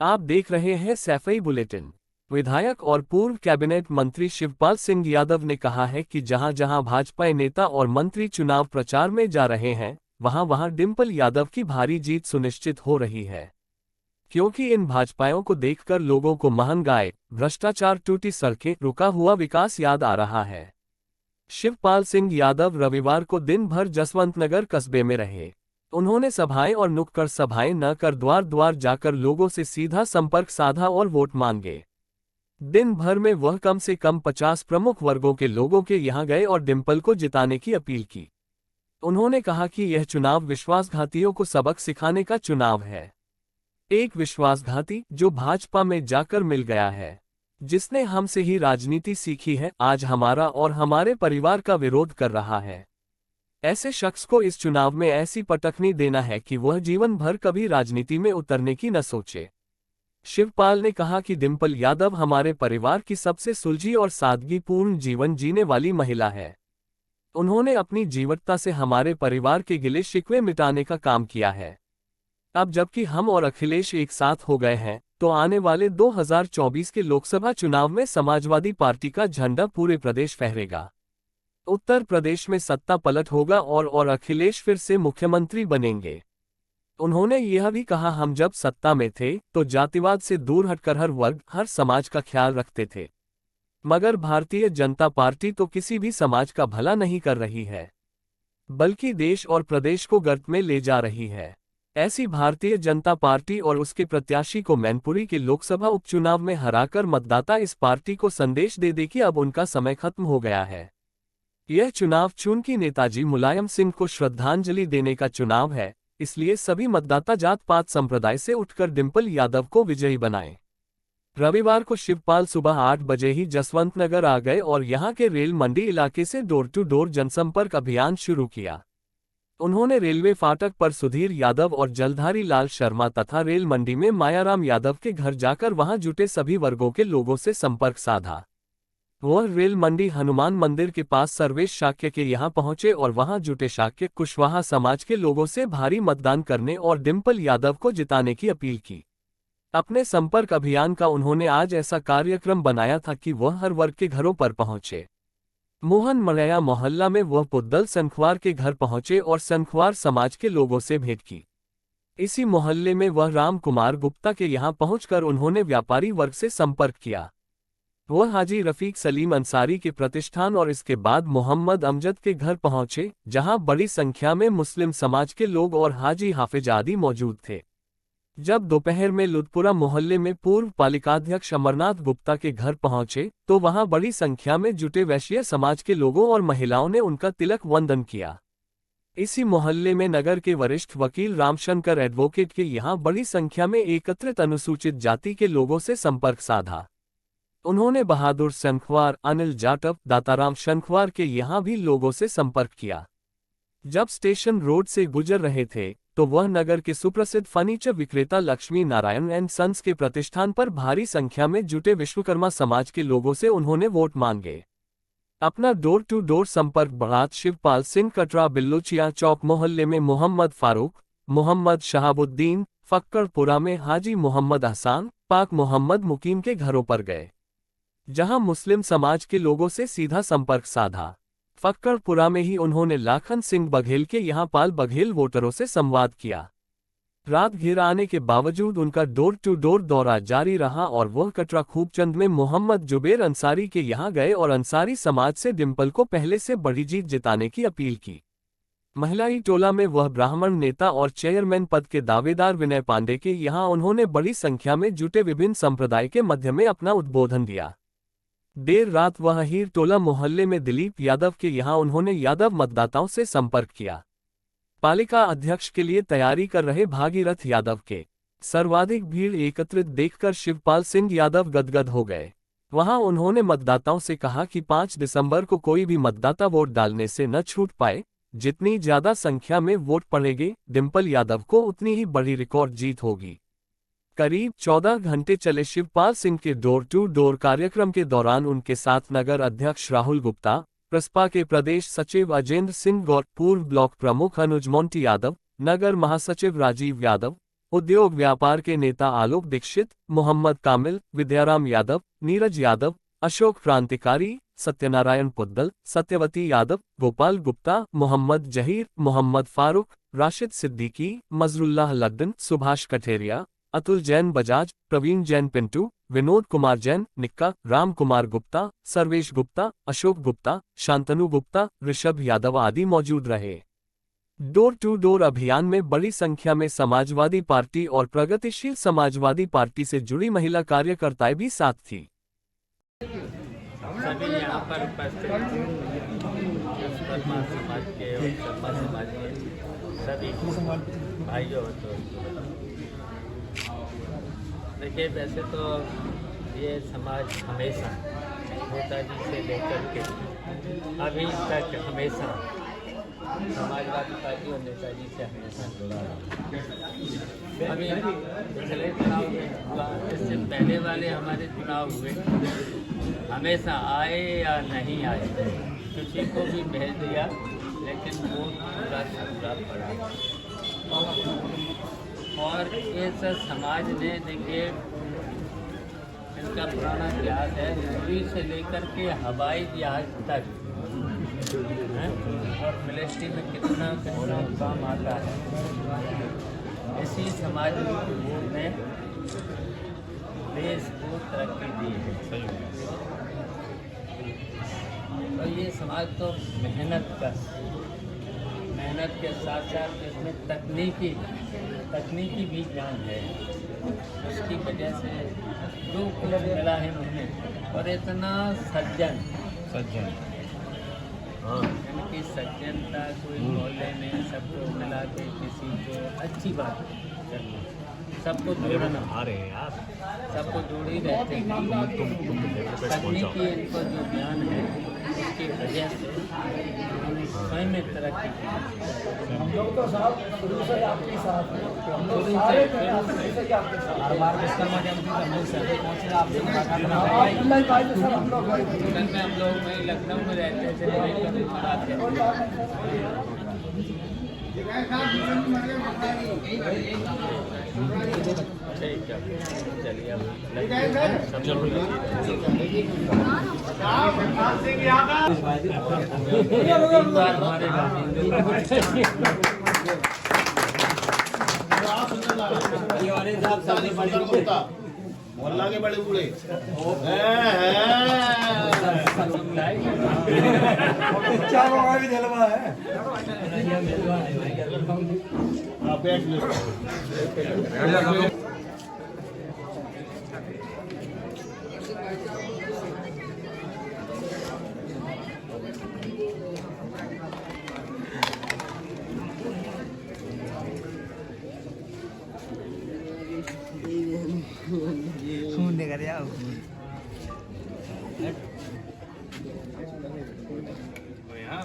आप देख रहे हैं सैफई बुलेटिन। विधायक और पूर्व कैबिनेट मंत्री शिवपाल सिंह यादव ने कहा है कि जहां जहां भाजपा नेता और मंत्री चुनाव प्रचार में जा रहे हैं, वहां वहां डिम्पल यादव की भारी जीत सुनिश्चित हो रही है। क्योंकि इन भाजपाइयों को देखकर लोगों को महंगाई, भ्रष्टाचार, टूटी सड़कें, रुका हुआ विकास याद आ रहा है। शिवपाल सिंह यादव रविवार को दिन भर जसवंतनगर कस्बे में रहे। उन्होंने सभाएं और नुक्कड़ सभाएं न कर द्वार द्वार जाकर लोगों से सीधा संपर्क साधा और वोट मांगे। दिन भर में वह कम से कम 50 प्रमुख वर्गों के लोगों के यहां गए और डिम्पल को जिताने की अपील की। उन्होंने कहा कि यह चुनाव विश्वासघातियों को सबक सिखाने का चुनाव है। एक विश्वासघाती जो भाजपा में जाकर मिल गया है, जिसने हमसे ही राजनीति सीखी है, आज हमारा और हमारे परिवार का विरोध कर रहा है। ऐसे शख्स को इस चुनाव में ऐसी पटकनी देना है कि वह जीवन भर कभी राजनीति में उतरने की न सोचे। शिवपाल ने कहा कि डिम्पल यादव हमारे परिवार की सबसे सुलझी और सादगीपूर्ण जीवन जीने वाली महिला है। उन्होंने अपनी जीवटता से हमारे परिवार के गिले शिकवे मिटाने का काम किया है। अब जबकि हम और अखिलेश एक साथ हो गए हैं, तो आने वाले 2024 के लोकसभा चुनाव में समाजवादी पार्टी का झंडा पूरे प्रदेश फहरेगा। उत्तर प्रदेश में सत्ता पलट होगा और अखिलेश फिर से मुख्यमंत्री बनेंगे। उन्होंने यह भी कहा, हम जब सत्ता में थे तो जातिवाद से दूर हटकर हर वर्ग, हर समाज का ख्याल रखते थे, मगर भारतीय जनता पार्टी तो किसी भी समाज का भला नहीं कर रही है, बल्कि देश और प्रदेश को गर्त में ले जा रही है। ऐसी भारतीय जनता पार्टी और उसके प्रत्याशी को मैनपुरी के लोकसभा उपचुनाव में हराकर मतदाता इस पार्टी को संदेश दे कि अब उनका समय खत्म हो गया है। यह चुनाव चूंकि नेताजी मुलायम सिंह को श्रद्धांजलि देने का चुनाव है, इसलिए सभी मतदाता जात पात संप्रदाय से उठकर डिम्पल यादव को विजयी बनाएं। रविवार को शिवपाल सुबह 8 बजे ही जसवंतनगर आ गए और यहां के रेल मंडी इलाके से डोर टू डोर जनसंपर्क अभियान शुरू किया। उन्होंने रेलवे फाटक पर सुधीर यादव और जलधारी लाल शर्मा तथा रेल मंडी में मायाराम यादव के घर जाकर वहां जुटे सभी वर्गों के लोगों से संपर्क साधा। वह रेल मंडी हनुमान मंदिर के पास सर्वेश शाक्य के यहां पहुंचे और वहां जुटे शाक्य कुशवाहा समाज के लोगों से भारी मतदान करने और डिम्पल यादव को जिताने की अपील की। अपने संपर्क अभियान का उन्होंने आज ऐसा कार्यक्रम बनाया था कि वह हर वर्ग के घरों पर पहुंचे। मोहन मलैया मोहल्ला में वह पुद्दल सनख्वार के घर पहुंचे और सनख्वार समाज के लोगों से भेंट की। इसी मोहल्ले में वह राम कुमार गुप्ता के यहां पहुंचकर उन्होंने व्यापारी वर्ग से संपर्क किया। वह हाजी रफीक सलीम अंसारी के प्रतिष्ठान और इसके बाद मोहम्मद अमजद के घर पहुंचे, जहां बड़ी संख्या में मुस्लिम समाज के लोग और हाजी हाफिज आदि मौजूद थे। जब दोपहर में लुधपुरा मोहल्ले में पूर्व पालिकाध्यक्ष अमरनाथ गुप्ता के घर पहुंचे, तो वहां बड़ी संख्या में जुटे वैश्य समाज के लोगों और महिलाओं ने उनका तिलक वंदन किया। इसी मोहल्ले में नगर के वरिष्ठ वकील रामशंकर एडवोकेट के यहां बड़ी संख्या में एकत्रित अनुसूचित जाति के लोगों से संपर्क साधा। उन्होंने बहादुर शंखवार, अनिल जाटव, दाताराम शंखवार के यहां भी लोगों से संपर्क किया। जब स्टेशन रोड से गुजर रहे थे, तो वह नगर के सुप्रसिद्ध फर्नीचर विक्रेता लक्ष्मी नारायण एंड सन्स के प्रतिष्ठान पर भारी संख्या में जुटे विश्वकर्मा समाज के लोगों से उन्होंने वोट मांगे। अपना डोर टू डोर संपर्क बढ़ात शिवपाल सिंह कटरा बिल्लुचिया चौक मोहल्ले में मोहम्मद फारूक, मोहम्मद शहाबुद्दीन, फक्कड़पुरा में हाजी मोहम्मद हसान, पाक मोहम्मद मुकीम के घरों पर गए, जहां मुस्लिम समाज के लोगों से सीधा संपर्क साधा। फक्कड़पुरा में ही उन्होंने लाखन सिंह बघेल के यहां पाल बघेल वोटरों से संवाद किया। रात घिर आने के बावजूद उनका डोर टू डोर दौरा जारी रहा और वह कटरा खूबचंद में मोहम्मद जुबेर अंसारी के यहां गए और अंसारी समाज से डिम्पल को पहले से बड़ी जीत जिताने की अपील की। महिलाई टोला में वह ब्राह्मण नेता और चेयरमैन पद के दावेदार विनय पांडे के यहां उन्होंने बड़ी संख्या में जुटे विभिन्न संप्रदाय के मध्य में अपना उद्बोधन दिया। देर रात वह हीर टोला मोहल्ले में दिलीप यादव के यहां उन्होंने यादव मतदाताओं से संपर्क किया। पालिका अध्यक्ष के लिए तैयारी कर रहे भागीरथ यादव के सर्वाधिक भीड़ एकत्रित देखकर शिवपाल सिंह यादव गदगद हो गए। वहां उन्होंने मतदाताओं से कहा कि 5 दिसंबर को कोई भी मतदाता वोट डालने से न छूट पाए। जितनी ज्यादा संख्या में वोट पड़ेंगे, डिम्पल यादव को उतनी ही बड़ी रिकॉर्ड जीत होगी। करीब 14 घंटे चले शिवपाल सिंह के डोर टू डोर कार्यक्रम के दौरान उनके साथ नगर अध्यक्ष राहुल गुप्ता, प्रसपा के प्रदेश सचिव अजेंद्र सिंह गौर, पूर्व ब्लॉक प्रमुख अनुज मोंटी यादव, नगर महासचिव राजीव यादव, उद्योग व्यापार के नेता आलोक दीक्षित, मोहम्मद कामिल, विद्याराम यादव, नीरज यादव, अशोक क्रांतिकारी, सत्यनारायण पुद्दल, सत्यवती यादव, गोपाल गुप्ता, मोहम्मद जहीर, मोहम्मद फारूक, राशिद सिद्दीकी, मजरुल्लाह लद्दन, सुभाष कठेरिया, अतुल जैन बजाज, प्रवीण जैन पिंटू, विनोद कुमार जैन, निक्का, राम कुमार गुप्ता, सर्वेश गुप्ता, अशोक गुप्ता, शांतनु गुप्ता, ऋषभ यादव आदि मौजूद रहे। डोर टू डोर अभियान में बड़ी संख्या में समाजवादी पार्टी और प्रगतिशील समाजवादी पार्टी से जुड़ी महिला कार्यकर्ताएं भी साथ थी। सभी यहाँ पर उपस्थित शर्मा समाज के और शर्मा समाज के सभी भाइयों और दोस्तों, देखिए वैसे तो ये समाज हमेशा नेताजी से लेकर के अभी तक हमेशा समाजवादी पार्टी और नेताजी से हमेशा जुड़ा रहा। अभी पिछले चुनाव में हुआ, इससे पहले वाले हमारे चुनाव हुए, हमेशा आए या नहीं आए किसी को भी भेज दिया, लेकिन वो पूरा पूरा पड़ा। और इस समाज ने देखिए इसका पुराना इतिहास है, दूरी से लेकर के हवाई जहाज तक और मिलिट्री में कितना कितना काम आता है। इसी समाज ने देश को तरक्की दी है। तो ये समाज तो मेहनत के साथ साथ इसमें तकनीकी भी ज्ञान है। उसकी वजह से जो कुछ मिला है उन्हें, और इतना सज्जन इनकी सज्जनता, कोई मोहल्ले में सबको मिला के किसी को अच्छी बात करना, सबको जोड़ना, सबको जोड़ ही रहते हैं। तकनीकी इनको जो ज्ञान है उसकी वजह से उन्होंने स्वयं में तरक्की की। हम लोग तो साहब शुरू से आपके साथ हैं, हम लोग शुरू सारे से हर बार विश्वकर्मा जयंती करने से पहुँचे आपसे मुलाकात सर। हम लोग वहीं लखनऊ में रहते थे, वहीं कभी मनाते ठीक है। चलिए मोहल्ला के बड़े बूढ़े भी जलवा है। बैठ लो। खून देगा यार। भैया